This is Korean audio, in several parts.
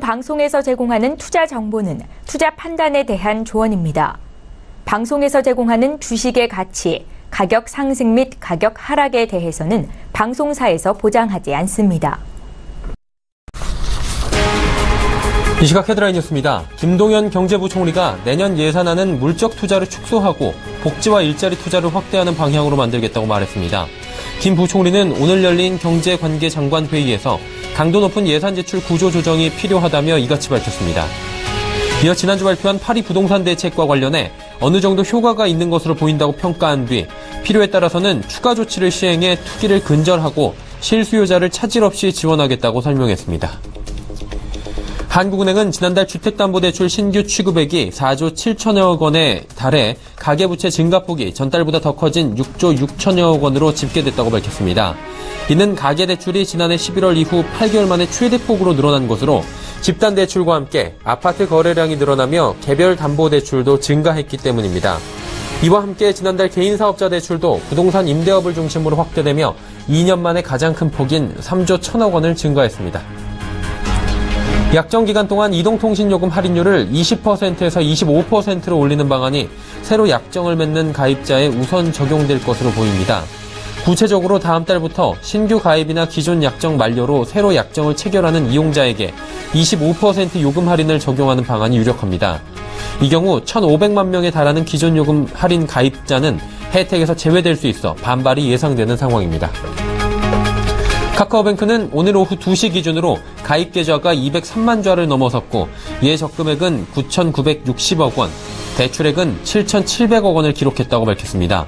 방송에서 제공하는 투자 정보는 투자 판단에 대한 조언입니다. 방송에서 제공하는 주식의 가치, 가격 상승 및 가격 하락에 대해서는 방송사에서 보장하지 않습니다. 이 시각 헤드라인 뉴스입니다. 김동연 경제부총리가 내년 예산안은 물적 투자를 축소하고 복지와 일자리 투자를 확대하는 방향으로 만들겠다고 말했습니다. 김 부총리는 오늘 열린 경제관계장관 회의에서 강도 높은 예산 지출 구조 조정이 필요하다며 이같이 밝혔습니다. 이어 지난주 발표한 파리 부동산 대책과 관련해 어느 정도 효과가 있는 것으로 보인다고 평가한 뒤 필요에 따라서는 추가 조치를 시행해 투기를 근절하고 실수요자를 차질 없이 지원하겠다고 설명했습니다. 한국은행은 지난달 주택담보대출 신규 취급액이 4조 7천여억 원에 달해 가계부채 증가폭이 전달보다 더 커진 6조 6천여억 원으로 집계됐다고 밝혔습니다. 이는 가계대출이 지난해 11월 이후 8개월 만에 최대폭으로 늘어난 것으로 집단대출과 함께 아파트 거래량이 늘어나며 개별 담보대출도 증가했기 때문입니다. 이와 함께 지난달 개인사업자 대출도 부동산 임대업을 중심으로 확대되며 2년 만에 가장 큰 폭인 3조 1천억 원을 증가했습니다. 약정 기간 동안 이동통신요금 할인율을 20%에서 25%로 올리는 방안이 새로 약정을 맺는 가입자에 우선 적용될 것으로 보입니다. 구체적으로 다음 달부터 신규 가입이나 기존 약정 만료로 새로 약정을 체결하는 이용자에게 25% 요금 할인을 적용하는 방안이 유력합니다. 이 경우 1,500만 명에 달하는 기존 요금 할인 가입자는 혜택에서 제외될 수 있어 반발이 예상되는 상황입니다. 카카오뱅크는 오늘 오후 2시 기준으로 가입 계좌가 203만 좌를 넘어섰고 이에 적금액은 9,960억 원, 대출액은 7,700억 원을 기록했다고 밝혔습니다.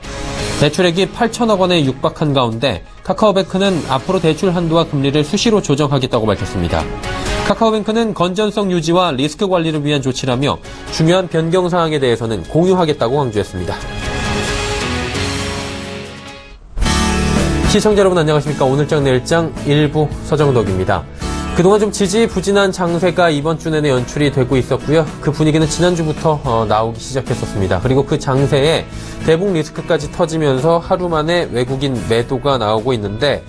대출액이 8천억 원에 육박한 가운데 카카오뱅크는 앞으로 대출 한도와 금리를 수시로 조정하겠다고 밝혔습니다. 카카오뱅크는 건전성 유지와 리스크 관리를 위한 조치라며 중요한 변경 사항에 대해서는 공유하겠다고 강조했습니다. 시청자 여러분 안녕하십니까. 오늘장 내일장 일부 서정덕입니다. 그동안 좀 지지부진한 장세가 이번 주 내내 연출이 되고 있었고요. 그 분위기는 지난주부터 나오기 시작했었습니다. 그리고 그 장세에 대북 리스크까지 터지면서 하루 만에 외국인 매도가 나오고 있는데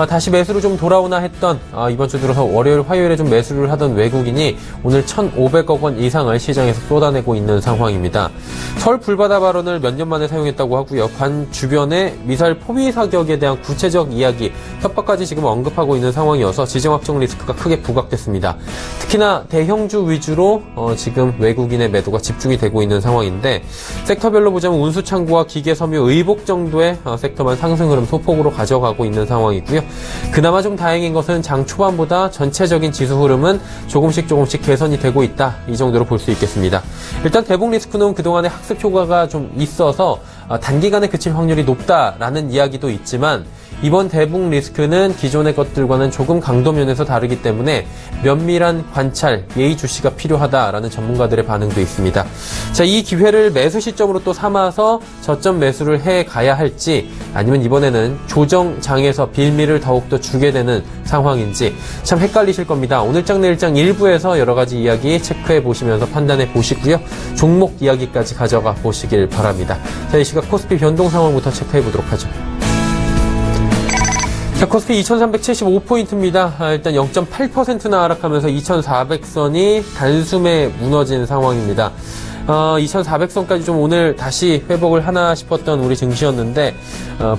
다시 매수로 좀 돌아오나 했던 이번 주 들어서 월요일, 화요일에 좀 매수를 하던 외국인이 오늘 1,500억 원 이상을 시장에서 쏟아내고 있는 상황입니다. 설 불바다 발언을 몇 년 만에 사용했다고 하고요. 관 주변의 미사일 포위 사격에 대한 구체적 이야기, 협박까지 지금 언급하고 있는 상황이어서 지정 확정 리스크가 크게 부각됐습니다. 특히나 대형주 위주로 지금 외국인의 매도가 집중이 되고 있는 상황인데 섹터별로 보자면 운수창고와 기계섬유, 의복 정도의 섹터만 상승 흐름 소폭으로 가져가고 있는 상황이고요. 그나마 좀 다행인 것은 장 초반보다 전체적인 지수 흐름은 조금씩 개선이 되고 있다. 이 정도로 볼 수 있겠습니다. 일단 대북 리스크는 그동안의 학습 효과가 좀 있어서 단기간에 그칠 확률이 높다라는 이야기도 있지만 이번 대북 리스크는 기존의 것들과는 조금 강도 면에서 다르기 때문에 면밀한 관찰, 예의주시가 필요하다라는 전문가들의 반응도 있습니다. 자, 이 기회를 매수 시점으로 또 삼아서 저점 매수를 해 가야 할지 아니면 이번에는 조정장에서 빌미를 더욱더 주게 되는 상황인지 참 헷갈리실 겁니다. 오늘장 내일장 일부에서 여러 가지 이야기 체크해 보시면서 판단해 보시고요. 종목 이야기까지 가져가 보시길 바랍니다. 자, 이 시각 코스피 변동 상황부터 체크해 보도록 하죠. 자, 코스피 2375포인트입니다. 일단 0.8%나 하락하면서 2400선이 단숨에 무너진 상황입니다. 2400선까지 좀 오늘 다시 회복을 하나 싶었던 우리 증시였는데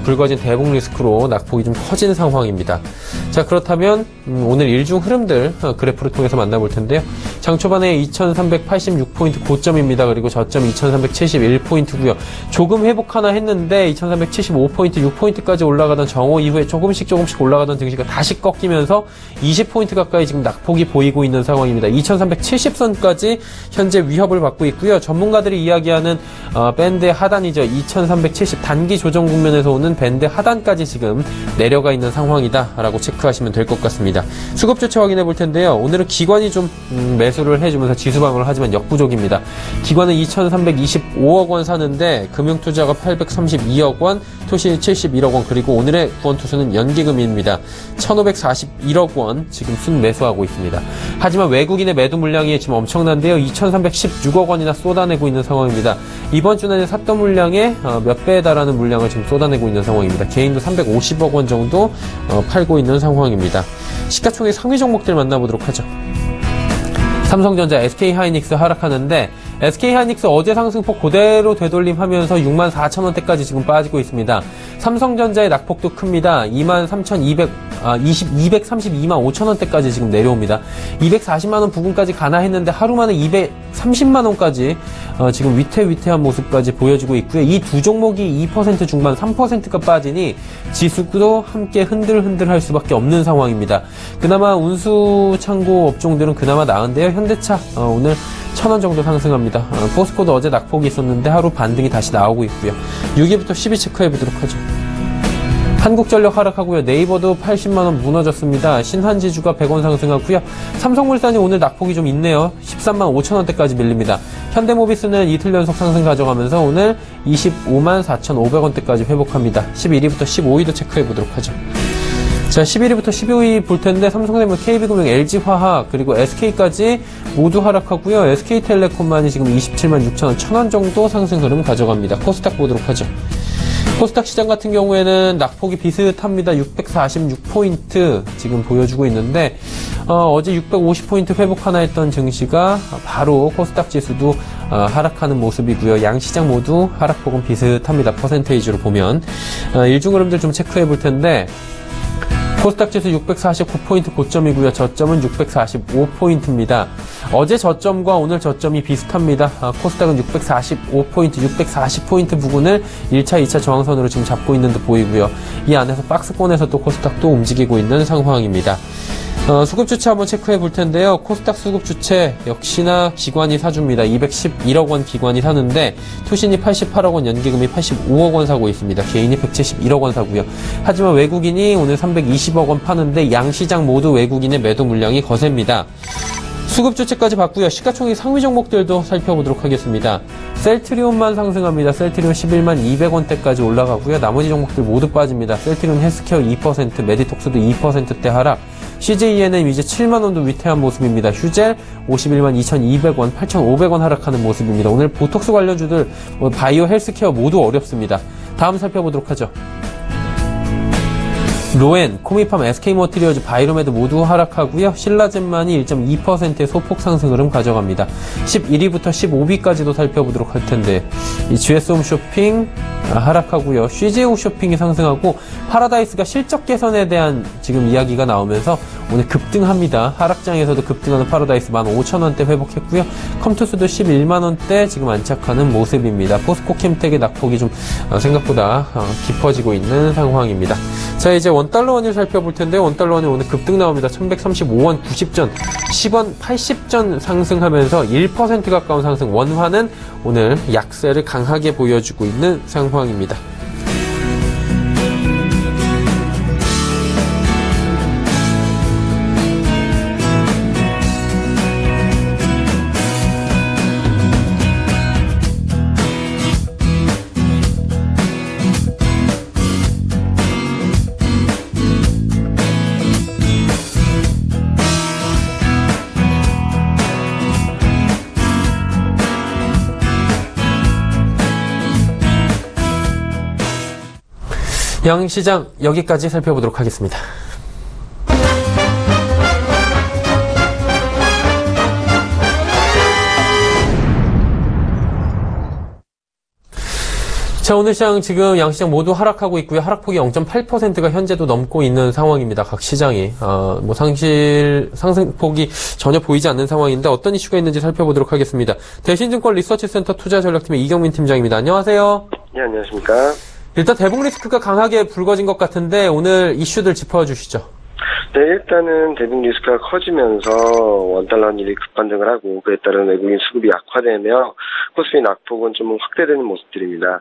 불거진 대북 리스크로 낙폭이 좀 커진 상황입니다. 자, 그렇다면 오늘 일중 흐름들 그래프를 통해서 만나볼 텐데요. 장 초반에 2386포인트 고점입니다. 그리고 저점 2371포인트고요. 조금 회복 하나 했는데 2375포인트, 6포인트까지 올라가던 정오 이후에 조금씩 올라가던 증시가 다시 꺾이면서 20포인트 가까이 지금 낙폭이 보이고 있는 상황입니다. 2370선까지 현재 위협을 받고 있고요. 전문가들이 이야기하는 밴드의 하단이죠. 2370 단기 조정 국면에서 오는 밴드 하단까지 지금 내려가 있는 상황이다라고 체크하시면 될 것 같습니다. 수급 주체 확인해 볼 텐데요. 오늘은 기관이 좀 매수를 해주면서 지수방어를 하지만 역부족입니다. 기관은 2325억 원 사는데 금융투자가 832억 원, 토시 71억 원, 그리고 오늘의 구원투수는 연기금입니다. 1541억 원 지금 순매수하고 있습니다. 하지만 외국인의 매도 물량이 지금 엄청난데요. 2316억 원이나 쏟아내고 있는 상황입니다. 이번 주 내내 샀던 물량의 몇 배에 달하는 물량을 지금 쏟아내고 있는 상황입니다. 개인도 350억 원 정도 팔고 있는 상황입니다. 시가총액 상위 종목들 만나보도록 하죠. 삼성전자, SK하이닉스 하락하는데 SK하이닉스 어제 상승폭 그대로 되돌림하면서 64,000원대까지 지금 빠지고 있습니다. 삼성전자의 낙폭도 큽니다. 232만 5천원대까지 지금 내려옵니다. 240만원 부근까지 가나 했는데 하루 만에 230만원까지 지금 위태위태한 모습까지 보여주고 있고요. 이 두 종목이 2% 중반 3%가 빠지니 지수도 함께 흔들흔들 할 수밖에 없는 상황입니다. 그나마 운수 창고 업종들은 그나마 나은데요. 현대차 오늘 1,000원 정도 상승합니다. 포스코도 어제 낙폭이 있었는데 하루 반등이 다시 나오고 있고요. 6위부터 10위 체크해보도록 하죠. 한국전력 하락하고요. 네이버도 80만원 무너졌습니다. 신한지주가 100원 상승하고요. 삼성물산이 오늘 낙폭이 좀 있네요. 13만 5천원대까지 밀립니다. 현대모비스는 이틀 연속 상승 가져가면서 오늘 25만 4,500원대까지 회복합니다. 11위부터 15위도 체크해보도록 하죠. 자, 11위부터 15위 볼 텐데 삼성생명, KB금융, LG화학 그리고 SK까지 모두 하락하고요. SK텔레콤만이 지금 27만 6천원, 1,000원 정도 상승 흐름 가져갑니다. 코스닥 보도록 하죠. 코스닥 시장 같은 경우에는 낙폭이 비슷합니다. 646포인트 지금 보여주고 있는데 어제 650포인트 회복하나 했던 증시가 바로 코스닥 지수도 하락하는 모습이고요. 양시장 모두 하락폭은 비슷합니다. 퍼센테이지로 보면 일중 흐름들 좀 체크해 볼 텐데 코스닥 지수 649포인트 고점이고요. 저점은 645포인트입니다. 어제 저점과 오늘 저점이 비슷합니다. 코스닥은 645포인트, 640포인트 부근을 1차, 2차 저항선으로 지금 잡고 있는 듯 보이고요. 이 안에서 박스권에서 또 코스닥도 움직이고 있는 상황입니다. 수급 주체 한번 체크해 볼 텐데요. 코스닥 수급 주체 역시나 기관이 사줍니다. 211억 원 기관이 사는데 투신이 88억 원, 연기금이 85억 원 사고 있습니다. 개인이 171억 원 사고요. 하지만 외국인이 오늘 320억 원 파는데 양시장 모두 외국인의 매도 물량이 거셉니다. 수급 주체까지 봤고요. 시가총액 상위 종목들도 살펴보도록 하겠습니다. 셀트리온만 상승합니다. 셀트리온 11만 200원대까지 올라가고요. 나머지 종목들 모두 빠집니다. 셀트리온 헬스케어 2%, 메디톡스도 2%대 하락. CJENM 이제 7만원도 위태한 모습입니다. 휴젤 51만 2,200원, 8,500원 하락하는 모습입니다. 오늘 보톡스 관련주들 바이오 헬스케어 모두 어렵습니다. 다음 살펴보도록 하죠. 로엔, 코미팜, SK머티리얼즈, 바이로메드 모두 하락하고요. 신라젠만이 1.2%의 소폭 상승 흐름 가져갑니다. 11위부터 15위까지도 살펴보도록 할 텐데 이 GS홈쇼핑 하락하고요. CJO 쇼핑이 상승하고 파라다이스가 실적 개선에 대한 지금 이야기가 나오면서 오늘 급등합니다. 하락장에서도 급등하는 파라다이스 15,000원대 회복했고요. 컴투스도 11만원대 지금 안착하는 모습입니다. 포스코캠텍의 낙폭이 좀 생각보다 깊어지고 있는 상황입니다. 자, 이제 원달러 원유 살펴볼 텐데 원달러 원유 오늘 급등 나옵니다. 1135원 90전, 10원 80전 상승하면서 1% 가까운 상승. 원화는 오늘 약세를 강하게 보여주고 있는 상황입니다. 양시장 여기까지 살펴보도록 하겠습니다. 자, 오늘 시장 지금 양시장 모두 하락하고 있고요. 하락폭이 0.8%가 현재도 넘고 있는 상황입니다. 각 시장이 상승폭이 전혀 보이지 않는 상황인데 어떤 이슈가 있는지 살펴보도록 하겠습니다. 대신증권 리서치센터 투자전략팀의 이경민 팀장입니다. 안녕하세요. 네, 안녕하십니까. 일단 대북 리스크가 강하게 불거진 것 같은데 오늘 이슈들 짚어주시죠. 네, 일단은 대북 리스크가 커지면서 원달러 환율이 급반등을 하고 그에 따른 외국인 수급이 악화되며 코스피 낙폭은 좀 확대되는 모습들입니다.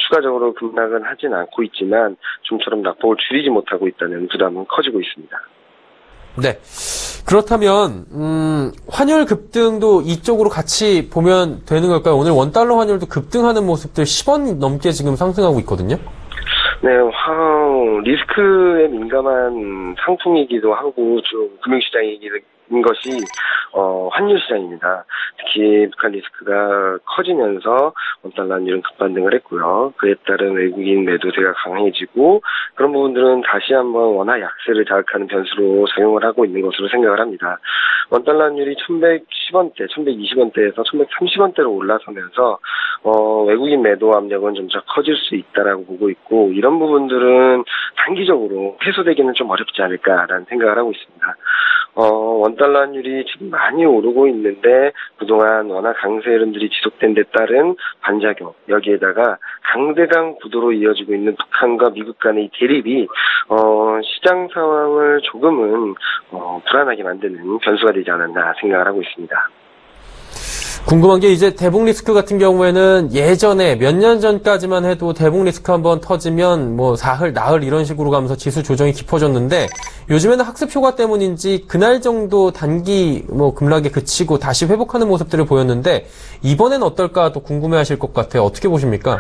추가적으로 급락은 하진 않고 있지만 좀처럼 낙폭을 줄이지 못하고 있다는 부담은 커지고 있습니다. 네. 그렇다면 환율 급등도 이쪽으로 같이 보면 되는 걸까요? 오늘 원달러 환율도 급등하는 모습들 10원 넘게 지금 상승하고 있거든요. 네, 리스크에 민감한 상품이기도 하고 좀 금융시장이기도 것이 환율 시장입니다. 특히 북한 리스크가 커지면서 원달러 환율은 급반등을 했고요. 그에 따른 외국인 매도세가 강해지고 그런 부분들은 다시 한번 원화 약세를 자극하는 변수로 작용을 하고 있는 것으로 생각을 합니다. 원달러 환율이 1110원대, 1120원대에서 1130원대로 올라서면서 외국인 매도 압력은 점차 커질 수 있다라고 보고 있고, 이런 부분들은 단기적으로 해소되기는 좀 어렵지 않을까라는 생각을 하고 있습니다. 원달러 환율이 지금 많이 오르고 있는데 그동안 워낙 강세 흐름들이 지속된 데 따른 반작용, 여기에다가 강대강 구도로 이어지고 있는 북한과 미국 간의 이 대립이 시장 상황을 조금은 불안하게 만드는 변수가 되지 않았나 생각을 하고 있습니다. 궁금한 게 이제 대북 리스크 같은 경우에는 예전에 몇 년 전까지만 해도 대북 리스크 한번 터지면 뭐 사흘, 나흘 이런 식으로 가면서 지수 조정이 깊어졌는데 요즘에는 학습 효과 때문인지 그날 정도 단기 급락에 그치고 다시 회복하는 모습들을 보였는데 이번엔 어떨까 또 궁금해하실 것 같아요. 어떻게 보십니까?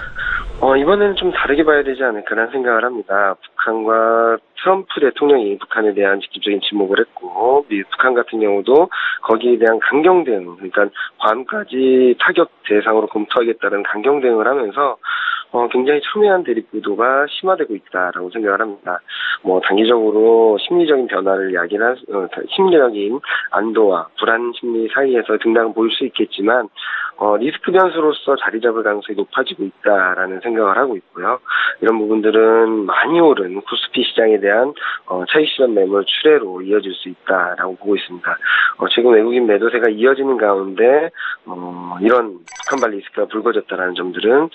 이번에는 좀 다르게 봐야 되지 않을까라는 생각을 합니다. 북한과 트럼프 대통령이 북한에 대한 직접적인 지목을 했고, 북한 같은 경우도 거기에 대한 강경 대응, 그러니까 괌까지 타격 대상으로 검토하겠다는 강경 대응을 하면서 굉장히 첨예한 대립 구도가 심화되고 있다라고 생각을 합니다. 단기적으로 심리적인 변화를 야기한 심리적인 안도와 불안 심리 사이에서 등락은 보일 수 있겠지만 리스크 변수로서 자리 잡을 가능성이 높아지고 있다라는 생각을 하고 있고요. 이런 부분들은 많이 오른 코스피 시장에 대한 차익 실현 매물 출회로 이어질 수 있다라고 보고 있습니다. 지금 외국인 매도세가 이어지는 가운데 이런 북한발 리스크가 불거졌다라는 점들은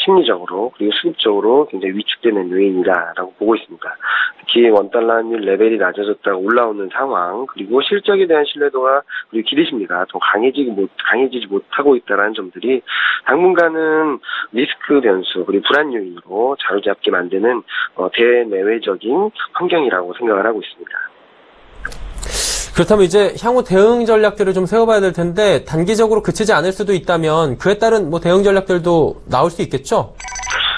심리적으로 그리고 수급적으로 굉장히 위축되는 요인이다라고 보고 있습니다. 특히 원달러 환율 레벨이 낮아졌다가 올라오는 상황, 그리고 실적에 대한 신뢰도가 그리고 기대심리가 더 강해지지 못하고 있다라는 점들이 당분간은 리스크 변수 그리고 불안 요인으로 자리잡게 만드는 대내외적인 환경이라고 생각을 하고 있습니다. 그렇다면 이제 향후 대응 전략들을 좀 세워봐야 될 텐데 단기적으로 그치지 않을 수도 있다면 그에 따른 대응 전략들도 나올 수 있겠죠?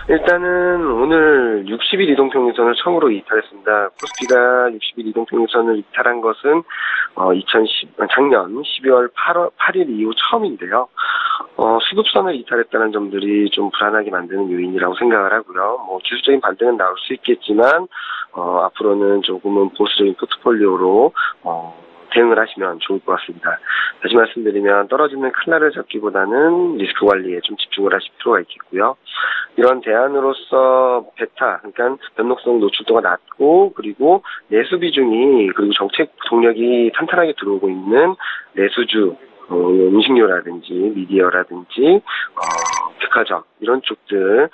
일단은 오늘 60일 이동평균선을 처음으로 이탈했습니다. 코스피가 60일 이동평균선을 이탈한 것은 작년 12월 8일 이후 처음인데요. 수급선을 이탈했다는 점들이 좀 불안하게 만드는 요인이라고 생각을 하고요. 기술적인 반등은 나올 수 있겠지만 앞으로는 조금은 보수적인 포트폴리오로 대응을 하시면 좋을 것 같습니다. 다시 말씀드리면 떨어지는 칼날을 잡기보다는 리스크 관리에 좀 집중을 하실 필요가 있겠고요. 이런 대안으로서 베타, 그러니까 변동성 노출도가 낮고 그리고 내수 비중이 그리고 정책 동력이 탄탄하게 들어오고 있는 내수주, 음식료라든지 미디어라든지 백화점 이런 쪽들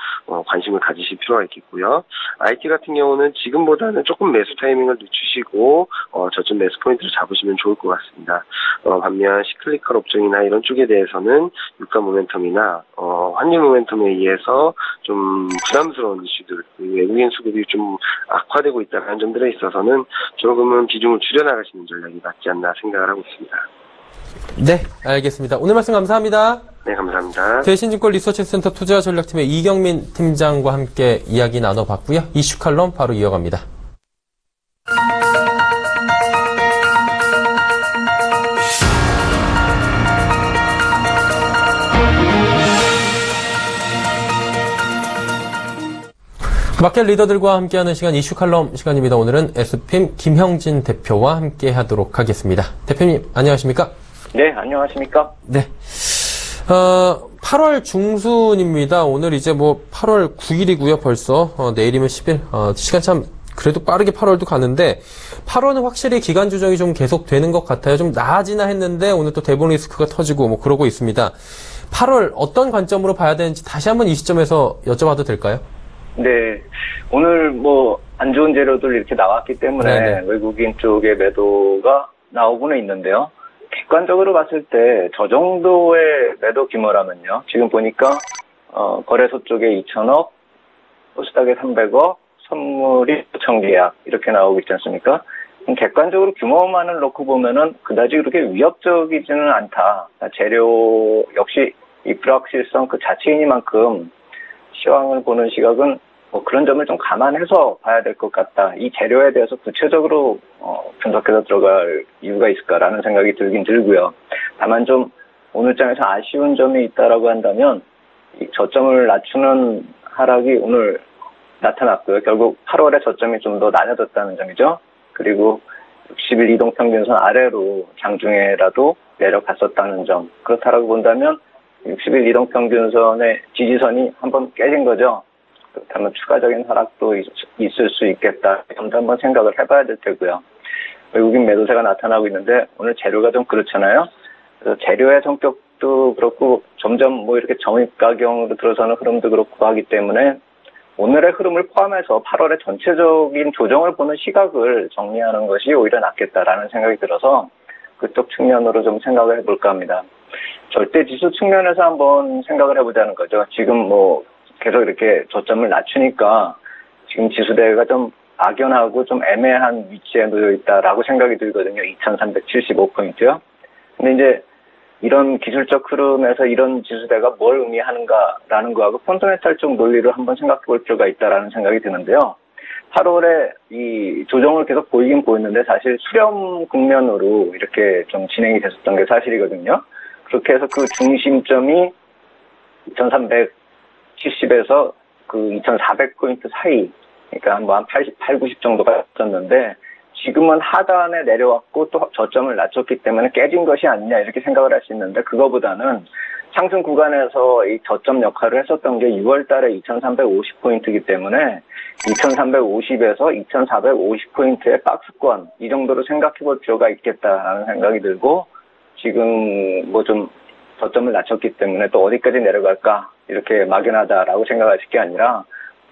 관심을 가지실 필요가 있겠고요. IT 같은 경우는 지금보다는 조금 매수 타이밍을 늦추시고 저점 매수 포인트를 잡으시면 좋을 것 같습니다. 반면 시클리컬 업종이나 이런 쪽에 대해서는 유가 모멘텀이나 환율 모멘텀에 의해서 좀 부담스러운 이슈들, 외국인 수급이 좀 악화되고 있다는 점들에 있어서는 조금은 비중을 줄여나가시는 전략이 맞지 않나 생각을 하고 있습니다. 네, 알겠습니다. 오늘 말씀 감사합니다. 네, 감사합니다. 대신증권 리서치센터 투자전략팀의 이경민 팀장과 함께 이야기 나눠봤고요. 이슈 칼럼 바로 이어갑니다. 마켓 리더들과 함께하는 시간 이슈 칼럼 시간입니다. 오늘은 SPIM 김형진 대표와 함께 하도록 하겠습니다. 대표님, 안녕하십니까? 네, 안녕하십니까? 네. 8월 중순입니다. 오늘 이제 8월 9일이고요, 벌써. 내일이면 10일. 시간 참, 그래도 빠르게 8월도 가는데, 8월은 확실히 기간 조정이 좀 계속 되는 것 같아요. 좀 나아지나 했는데, 오늘 또 대북 리스크가 터지고 그러고 있습니다. 8월 어떤 관점으로 봐야 되는지 다시 한번 이 시점에서 여쭤봐도 될까요? 네. 오늘 안 좋은 재료들 이렇게 나왔기 때문에 네네. 외국인 쪽의 매도가 나오고는 있는데요. 객관적으로 봤을 때 저 정도의 매도 규모라면요. 지금 보니까 거래소 쪽에 2천억, 코스닥에 300억, 선물이 9천 계약 이렇게 나오고 있지 않습니까? 객관적으로 규모만을 놓고 보면은 그다지 그렇게 위협적이지는 않다. 재료 역시 이 불확실성 그 자체이니만큼 시황을 보는 시각은 그런 점을 좀 감안해서 봐야 될 것 같다. 이 재료에 대해서 구체적으로 분석해서 들어갈 이유가 있을까라는 생각이 들긴 들고요. 다만 좀 오늘장에서 아쉬운 점이 있다라고 한다면 이 저점을 낮추는 하락이 오늘 나타났고요. 결국 8월에 저점이 좀 더 낮아졌다는 점이죠. 그리고 60일 이동평균선 아래로 장중에라도 내려갔었다는 점. 그렇다라고 본다면 60일 이동평균선의 지지선이 한번 깨진 거죠. 그렇다면 추가적인 하락도 있을 수 있겠다. 점도 한번 생각을 해봐야 될 테고요. 외국인 매도세가 나타나고 있는데 오늘 재료가 좀 그렇잖아요. 그래서 재료의 성격도 그렇고 점점 뭐 이렇게 정입가경으로 들어서는 흐름도 그렇고 하기 때문에 오늘의 흐름을 포함해서 8월의 전체적인 조정을 보는 시각을 정리하는 것이 오히려 낫겠다라는 생각이 들어서 그쪽 측면으로 좀 생각을 해볼까 합니다. 절대 지수 측면에서 한번 생각을 해보자는 거죠. 지금 뭐 계속 이렇게 저점을 낮추니까 지금 지수대가 좀 악연하고 좀 애매한 위치에 놓여 있다라고 생각이 들거든요. 2375포인트요. 근데 이제 이런 기술적 흐름에서 이런 지수대가 뭘 의미하는가라는 거하고 펀더멘탈적 논리를 한번 생각해 볼 필요가 있다라는 생각이 드는데요. 8월에 이 조정을 계속 보이긴 보였는데 사실 수렴 국면으로 이렇게 좀 진행이 됐었던 게 사실이거든요. 그렇게 해서 그 중심점이 2370에서 그 2400포인트 사이, 그러니까 한 88, 90 정도가 있었는데 지금은 하단에 내려왔고 또 저점을 낮췄기 때문에 깨진 것이 아니냐 이렇게 생각을 할 수 있는데 그거보다는 상승 구간에서 이 저점 역할을 했었던 게 6월 달에 2350포인트이기 때문에 2350에서 2450포인트의 박스권 이 정도로 생각해 볼 필요가 있겠다라는 생각이 들고 지금 뭐 좀 저점을 낮췄기 때문에 또 어디까지 내려갈까 이렇게 막연하다라고 생각하실 게 아니라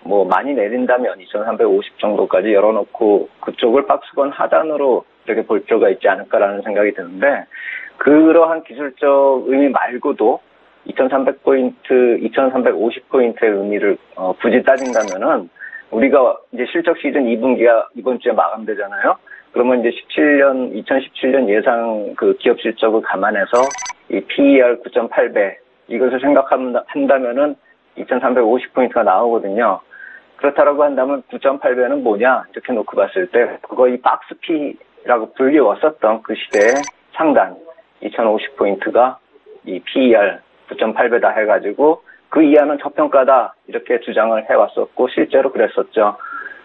뭐 많이 내린다면 2350 정도까지 열어놓고 그쪽을 박스권 하단으로 이렇게 볼 필요가 있지 않을까라는 생각이 드는데 그러한 기술적 의미 말고도 2300포인트, 2350포인트의 의미를 굳이 따진다면은 우리가 이제 실적 시즌 2분기가 이번 주에 마감되잖아요. 그러면 이제 2017년 예상 그 기업 실적을 감안해서 이 PER 9.8배 이것을 생각한다면은 2350포인트가 나오거든요. 그렇다라고 한다면 9.8배는 뭐냐 이렇게 놓고 봤을 때 그거 이 박스 P라고 불리웠었던 그 시대의 상단 2050포인트가 이 PER 9.8배다 해가지고 그 이하는 저평가다 이렇게 주장을 해왔었고 실제로 그랬었죠.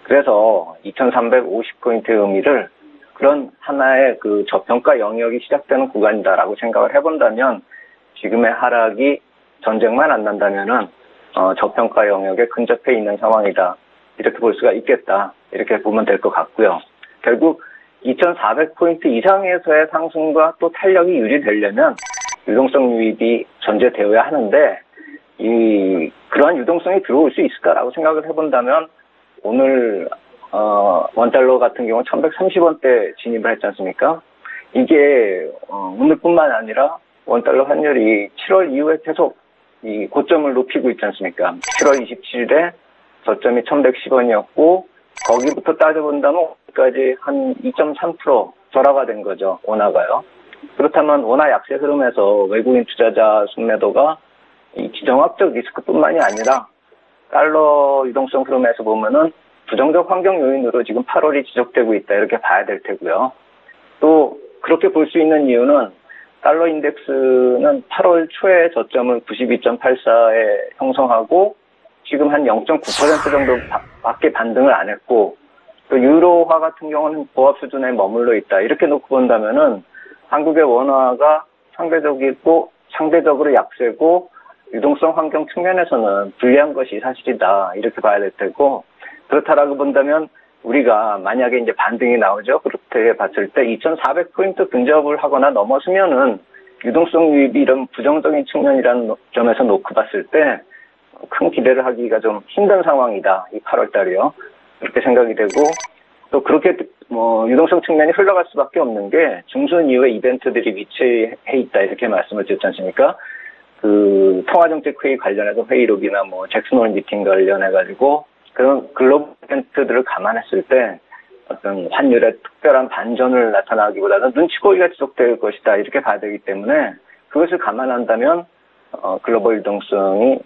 그래서 2350포인트의 의미를 그런 하나의 그 저평가 영역이 시작되는 구간이다라고 생각을 해본다면 지금의 하락이 전쟁만 안 난다면은 저평가 영역에 근접해 있는 상황이다. 이렇게 볼 수가 있겠다. 이렇게 보면 될 것 같고요. 결국 2400포인트 이상에서의 상승과 또 탄력이 유지되려면 유동성 유입이 전제되어야 하는데 그러한 유동성이 들어올 수 있을까라고 생각을 해본다면 오늘 원달러 같은 경우는 1130원대 진입을 했지 않습니까? 이게 오늘뿐만 아니라 원달러 환율이 7월 이후에 계속 이 고점을 높이고 있지 않습니까? 7월 27일에 저점이 1110원이었고 거기부터 따져본다면 오늘까지 한 2.3% 절하가 된 거죠. 원화가요. 그렇다면 원화 약세 흐름에서 외국인 투자자 순매도가 이 지정학적 리스크뿐만이 아니라 달러 유동성 흐름에서 보면은 부정적 환경 요인으로 지금 8월이 지속되고 있다 이렇게 봐야 될 테고요. 또 그렇게 볼 수 있는 이유는 달러 인덱스는 8월 초에 저점을 92.84에 형성하고 지금 한 0.9% 정도 밖에 반등을 안 했고 또 유로화 같은 경우는 보합 수준에 머물러 있다. 이렇게 놓고 본다면은 한국의 원화가 상대적으로 약세고 유동성 환경 측면에서는 불리한 것이 사실이다. 이렇게 봐야 될 테고 그렇다라고 본다면 우리가 만약에 이제 반등이 나오죠. 그렇게 봤을 때 2400포인트 근접을 하거나 넘어서면은 유동성 유입이 이런 부정적인 측면이라는 점에서 놓고 봤을 때 큰 기대를 하기가 좀 힘든 상황이다. 이 8월 달이요. 그렇게 생각이 되고 또 그렇게 유동성 측면이 흘러갈 수밖에 없는 게 중순 이후에 이벤트들이 위치해 있다. 이렇게 말씀을 드렸지 않습니까? 그 통화정책회의 관련해서 회의록이나 잭슨홀 미팅 관련해가지고 그런 글로벌 이벤트들을 감안했을 때 어떤 환율의 특별한 반전을 나타나기보다는 눈치 보기가 지속될 것이다 이렇게 봐야 되기 때문에 그것을 감안한다면 글로벌 유동성이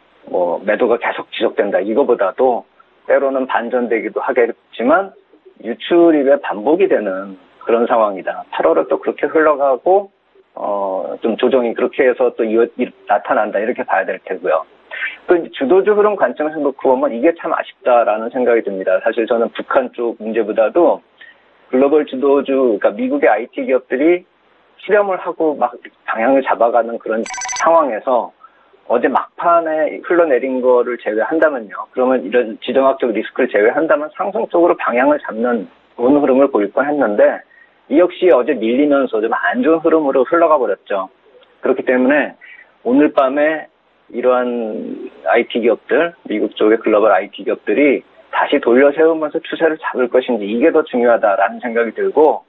매도가 계속 지속된다 이거보다도 때로는 반전되기도 하겠지만 유출입의 반복이 되는 그런 상황이다. 8월은 또 그렇게 흘러가고 좀 조정이 그렇게 해서 또 나타난다 이렇게 봐야 될 테고요. 또 주도주 흐름 관점에서 놓고 보면 이게 참 아쉽다라는 생각이 듭니다. 사실 저는 북한 쪽 문제보다도 글로벌 주도주, 그러니까 미국의 IT 기업들이 실험을 하고 막 방향을 잡아가는 그런 상황에서 어제 막판에 흘러내린 거를 제외한다면요. 그러면 이런 지정학적 리스크를 제외한다면 상승 쪽으로 방향을 잡는 좋은 흐름을 보일 뻔했는데 이 역시 어제 밀리면서 좀 안 좋은 흐름으로 흘러가 버렸죠. 그렇기 때문에 오늘 밤에 이러한 IT 기업들, 미국 쪽의 글로벌 IT 기업들이 다시 돌려 세우면서 추세를 잡을 것인지 이게 더 중요하다라는 생각이 들고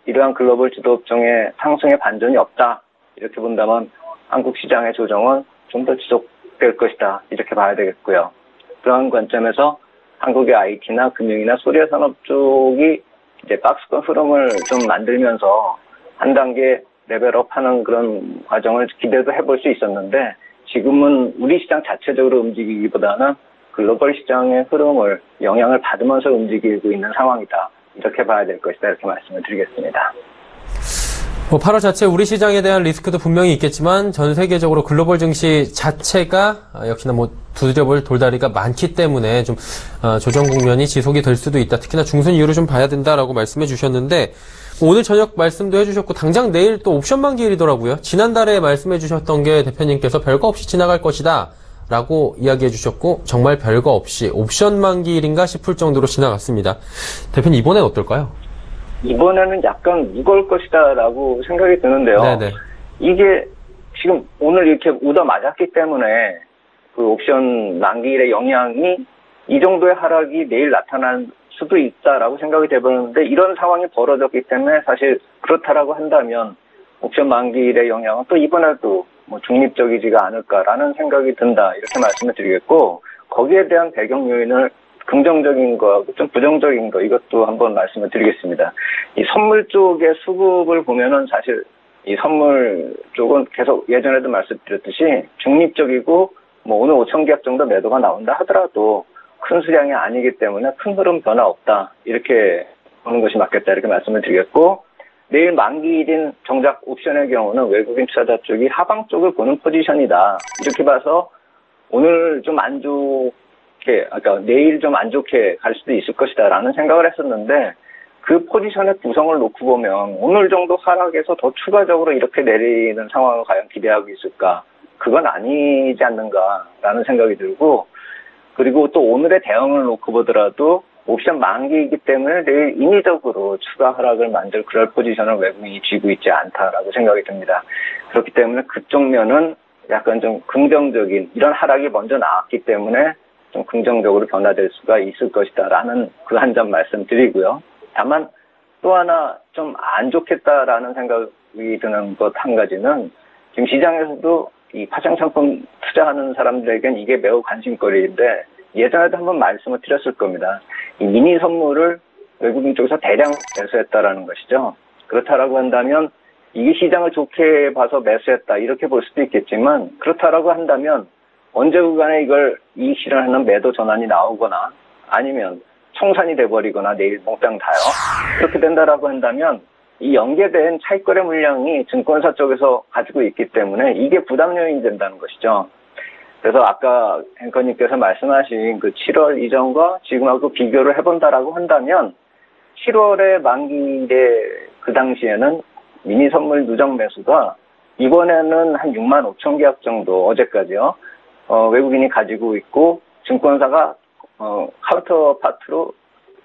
이러한 글로벌 주도업종의 상승의 반전이 없다. 이렇게 본다면 한국 시장의 조정은 좀 더 지속될 것이다. 이렇게 봐야 되겠고요. 그러한 관점에서 한국의 IT나 금융이나 소재산업 쪽이 이제 박스권 흐름을 좀 만들면서 한 단계 레벨업하는 그런 과정을 기대도 해볼 수 있었는데 지금은 우리 시장 자체적으로 움직이기보다는 글로벌 시장의 흐름을 영향을 받으면서 움직이고 있는 상황이다. 이렇게 봐야 될 것이다. 이렇게 말씀을 드리겠습니다. 8월 자체 우리 시장에 대한 리스크도 분명히 있겠지만 전 세계적으로 글로벌 증시 자체가 역시나 두드려볼 돌다리가 많기 때문에 좀 조정 국면이 지속이 될 수도 있다. 특히나 중순 이후로 좀 봐야 된다라고 말씀해 주셨는데 오늘 저녁 말씀도 해주셨고 당장 내일 또 옵션 만기일이더라고요. 지난달에 말씀해 주셨던 게 대표님께서 별거 없이 지나갈 것이다 라고 이야기해 주셨고 정말 별거 없이 옵션 만기일인가 싶을 정도로 지나갔습니다. 대표님 이번엔 어떨까요? 이번에는 약간 무거울 것이다라고 생각이 드는데요. 네네. 이게 지금 오늘 이렇게 웃어 맞았기 때문에 그 옵션 만기일의 영향이 이 정도의 하락이 내일 나타날 수도 있다라고 생각이 돼버렸는데 이런 상황이 벌어졌기 때문에 사실 그렇다라고 한다면 옵션 만기일의 영향은 또 이번에도 중립적이지가 않을까라는 생각이 든다 이렇게 말씀을 드리겠고 거기에 대한 배경 요인을 긍정적인 거하고 좀 부정적인 거 이것도 한번 말씀을 드리겠습니다. 이 선물 쪽의 수급을 보면은 사실 이 선물 쪽은 계속 예전에도 말씀드렸듯이 중립적이고 오늘 5천 계약 정도 매도가 나온다 하더라도 큰 수량이 아니기 때문에 큰 흐름 변화 없다 이렇게 보는 것이 맞겠다 이렇게 말씀을 드리겠고 내일 만기일인 정작 옵션의 경우는 외국인 투자자 쪽이 하방 쪽을 보는 포지션이다 이렇게 봐서 오늘 좀 안 좋게 그러니까 내일 좀 안 좋게 갈 수도 있을 것이다라는 생각을 했었는데 그 포지션의 구성을 놓고 보면 오늘 정도 하락에서 더 추가적으로 이렇게 내리는 상황을 과연 기대하고 있을까? 그건 아니지 않는가라는 생각이 들고 그리고 또 오늘의 대응을 놓고 보더라도 옵션 만기이기 때문에 내일 인위적으로 추가 하락을 만들 그럴 포지션을 외국인이 쥐고 있지 않다라고 생각이 듭니다. 그렇기 때문에 그쪽 면은 약간 좀 긍정적인 이런 하락이 먼저 나왔기 때문에 좀 긍정적으로 변화될 수가 있을 것이다라는 그 한 점 말씀드리고요. 다만 또 하나 좀 안 좋겠다라는 생각이 드는 것 한 가지는 지금 시장에서도 이 파생 상품 투자하는 사람들에겐 이게 매우 관심거리인데 예전에도 한번 말씀을 드렸을 겁니다. 이 미니 선물을 외국인 쪽에서 대량 매수했다라는 것이죠. 그렇다라고 한다면 이게 시장을 좋게 봐서 매수했다 이렇게 볼 수도 있겠지만 그렇다라고 한다면 언제 구간에 이걸 이익 실현하는 매도 전환이 나오거나 아니면 청산이 돼버리거나 내일 몽땅 다요. 그렇게 된다라고 한다면 이 연계된 차익거래 물량이 증권사 쪽에서 가지고 있기 때문에 이게 부담 요인이 된다는 것이죠. 그래서 아까 앵커님께서 말씀하신 그 7월 이전과 지금하고 비교를 해본다라고 한다면 7월의 만기일에 그 당시에는 미니 선물 누적 매수가 이번에는 한 6만 5천 계약 정도 어제까지요. 외국인이 가지고 있고 증권사가 카운터 파트로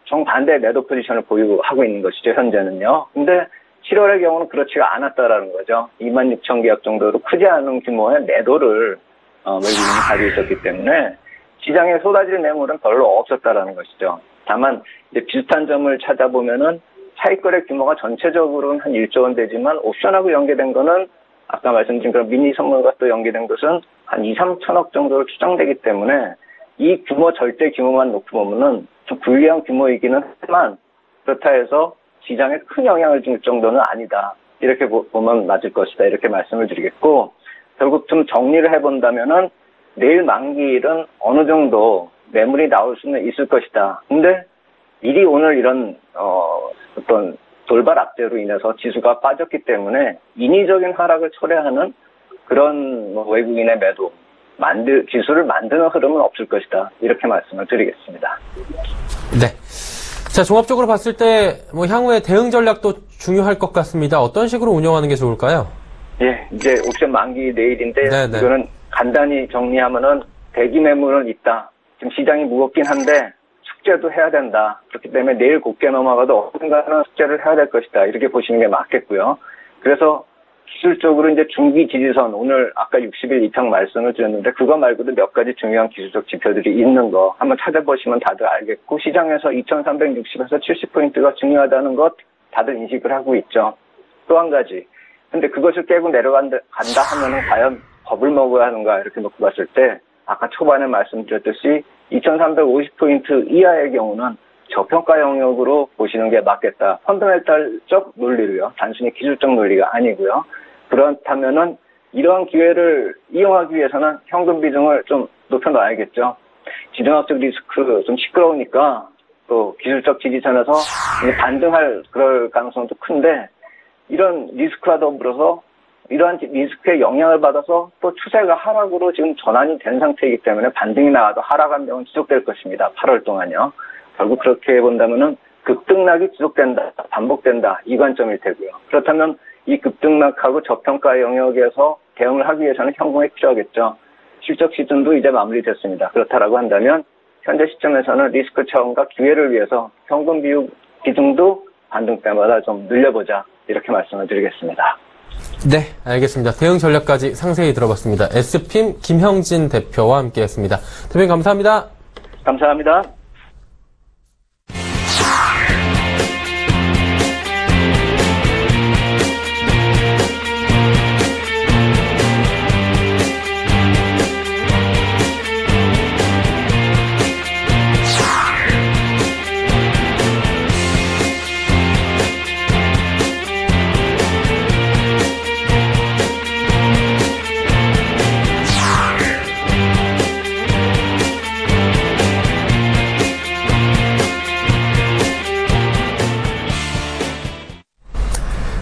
정반대의 매도 포지션을 보유하고 있는 것이죠. 현재는요. 근데 7월의 경우는 그렇지가 않았다라는 거죠. 2만 6천 계약 정도로 크지 않은 규모의 매도를 외국인이 가지고 있었기 때문에 시장에 쏟아질 매물은 별로 없었다라는 것이죠. 다만 이제 비슷한 점을 찾아보면은 차익거래 규모가 전체적으로는 한 1조 원 되지만 옵션하고 연계된 거는 아까 말씀드린 그런 미니 선물과 또 연계된 것은 한 2, 3천억 정도로 추정되기 때문에 이 규모 절대 규모만 놓고 보면은 좀 불리한 규모이기는 하지만 그렇다 해서 시장에 큰 영향을 줄 정도는 아니다. 이렇게 보면 맞을 것이다. 이렇게 말씀을 드리겠고 결국 좀 정리를 해본다면은 내일 만기일은 어느 정도 매물이 나올 수는 있을 것이다. 근데 미리 오늘 이런 어떤 돌발 악재로 인해서 지수가 빠졌기 때문에 인위적인 하락을 초래하는 그런 외국인의 매도 지수를 만드는 흐름은 없을 것이다. 이렇게 말씀을 드리겠습니다. 네. 자, 종합적으로 봤을 때 뭐 향후에 대응 전략도 중요할 것 같습니다. 어떤 식으로 운영하는 게 좋을까요? 예, 이제 옵션 만기 내일인데 네네. 이거는 간단히 정리하면은 대기 매물은 있다. 지금 시장이 무겁긴 한데 숙제도 해야 된다. 그렇기 때문에 내일 곱게 넘어가도 언젠가는 숙제를 해야 될 것이다. 이렇게 보시는 게 맞겠고요. 그래서 기술적으로 이제 중기 지지선, 오늘 아까 60일 이평 말씀을 드렸는데 그거 말고도 몇 가지 중요한 기술적 지표들이 있는 거 한번 찾아보시면 다들 알겠고, 시장에서 2360에서 70포인트가 중요하다는 것 다들 인식을 하고 있죠. 또 한 가지. 근데 그것을 깨고 내려간다 하면은 과연 겁을 먹어야 하는가 이렇게 놓고 봤을 때 아까 초반에 말씀드렸듯이 2350포인트 이하의 경우는 저평가 영역으로 보시는 게 맞겠다. 펀더멘탈적 논리로요. 단순히 기술적 논리가 아니고요. 그렇다면은 이러한 기회를 이용하기 위해서는 현금 비중을 좀 높여놔야겠죠. 지정학적 리스크 좀 시끄러우니까 또 기술적 지지선에서 반등할 그럴 가능성도 큰데, 이런 리스크와 더불어서 이러한 리스크에 영향을 받아서 또 추세가 하락으로 지금 전환이 된 상태이기 때문에 반등이 나와도 하락 함정은 지속될 것입니다. 8월 동안요. 결국 그렇게 본다면은 급등락이 지속된다, 반복된다, 이 관점일 테고요. 그렇다면 이 급등락하고 저평가 영역에서 대응을 하기 위해서는 현금이 필요하겠죠. 실적 시즌도 이제 마무리됐습니다. 그렇다라고 한다면 현재 시점에서는 리스크 차원과 기회를 위해서 현금 비중도 반등 때마다 좀 늘려보자, 이렇게 말씀을 드리겠습니다. 네, 알겠습니다. 대응 전략까지 상세히 들어봤습니다. S핌 김형진 대표와 함께했습니다. 대표님 감사합니다. 감사합니다.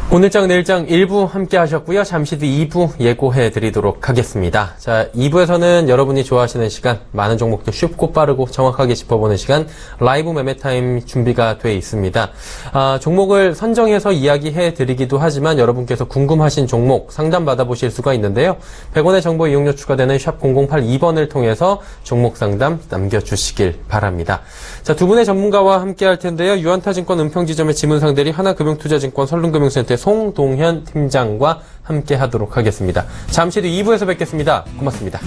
오늘장 내일장 1부 함께 하셨고요. 잠시 뒤 2부 예고해 드리도록 하겠습니다. 자, 2부에서는 여러분이 좋아하시는 시간, 많은 종목들 쉽고 빠르고 정확하게 짚어보는 시간, 라이브 매매타임 준비가 돼 있습니다. 종목을 선정해서 이야기해 드리기도 하지만 여러분께서 궁금하신 종목 상담 받아보실 수가 있는데요. 100원의 정보 이용료 추가되는 샵 0082번을 통해서 종목 상담 남겨주시길 바랍니다. 자, 두 분의 전문가와 함께 할 텐데요. 유한타증권 은평지점의 지문상대리 하나금융투자증권 설릉금융센터의 송동현 팀장과 함께 하도록 하겠습니다. 잠시 뒤 2부에서 뵙겠습니다. 고맙습니다.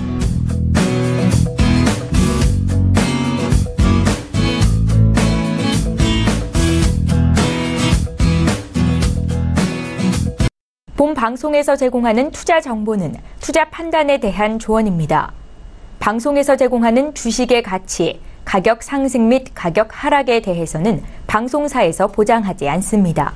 본 방송에서 제공하는 투자 정보는 투자 판단에 대한 조언입니다. 방송에서 제공하는 주식의 가치, 가격 상승 및 가격 하락에 대해서는 방송사에서 보장하지 않습니다.